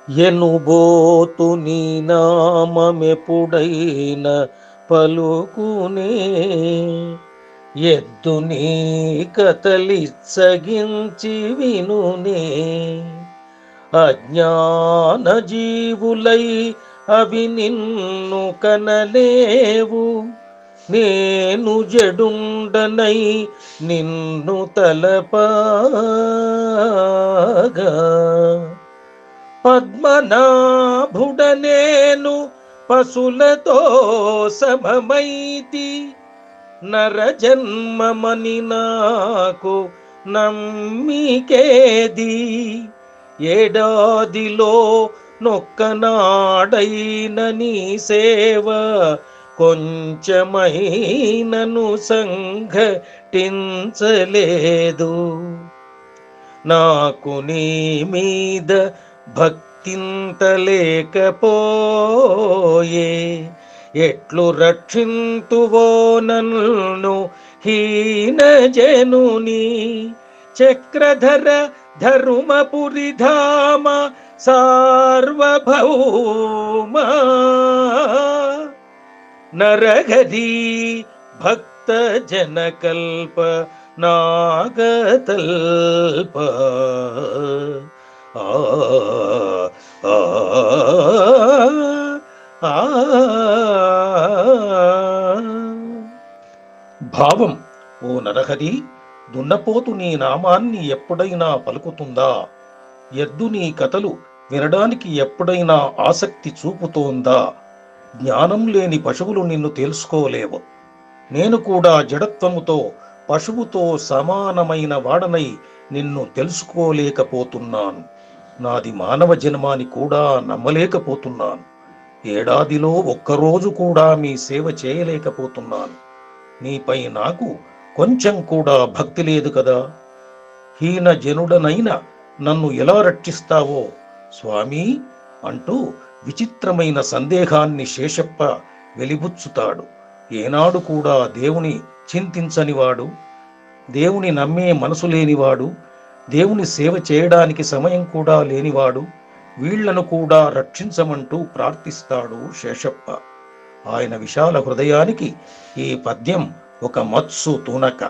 ఎనుబోతు నీ నామమెప్పుడైన పలుకునే, ఎద్దు నీ కథలిచ్చగించి వినునే. అజ్ఞాన జీవులై అవి నిన్ను కనలేవు, నేను జడుండనై నిన్ను తలపాగా. పద్మనాభుడనేను పశులతో సమమైతి, నరజన్మమని నాకు నమ్మికేది. ఏడాదిలో నొక్కనాడైన నీ సేవ కొంచెమైనను సంఘటించలేదు. నాకు నీ మీద భక్తింతలేకపోయే, ఎట్లు రక్షింతువో నన్ను హీనజనుని. చక్రధర ధర్మపురిధామ సార్వభౌమ, నరహరి భక్త జనకల్ప నాగతల్ప. ఆ ఆ ఆ భావం: ఓ నరహరి, దున్నపోతు నీ నామాన్ని ఎప్పుడైనా పలుకుతుందా? ఎద్దు నీ కథలు వినడానికి ఎప్పుడైనా ఆసక్తి చూపుతోందా? జ్ఞానం లేని పశువులు నిన్ను తెలుసుకోలేవు. నేను కూడా జడత్వముతో పశువుతో సమానమైన వాడనై నిన్ను తెలుసుకోలేకపోతున్నాను. నాది మానవ జన్మాని కూడా నమ్మలేకపోతున్నాను. ఏడాదిలో ఒక్కరోజు కూడా మీ సేవ చేయలేకపోతున్నాను. నీపై నాకు కొంచెం కూడా భక్తి లేదు కదా. హీన జనుడనైన నన్ను ఎలా రక్షిస్తావో స్వామీ అంటూ విచిత్రమైన సందేహాన్ని శేషప్ప వెలిబుచ్చుతాడు. ఏనాడు కూడా దేవుని చింతించనివాడు, దేవుని నమ్మే మనసు లేనివాడు, దేవుని సేవ చేయడానికి సమయం కూడా లేనివాడు వీళ్లను కూడా రక్షించమంటూ ప్రార్థిస్తాడు శేషప్ప. ఆయన విశాల హృదయానికి ఈ పద్యం ఒక మత్సు తునక.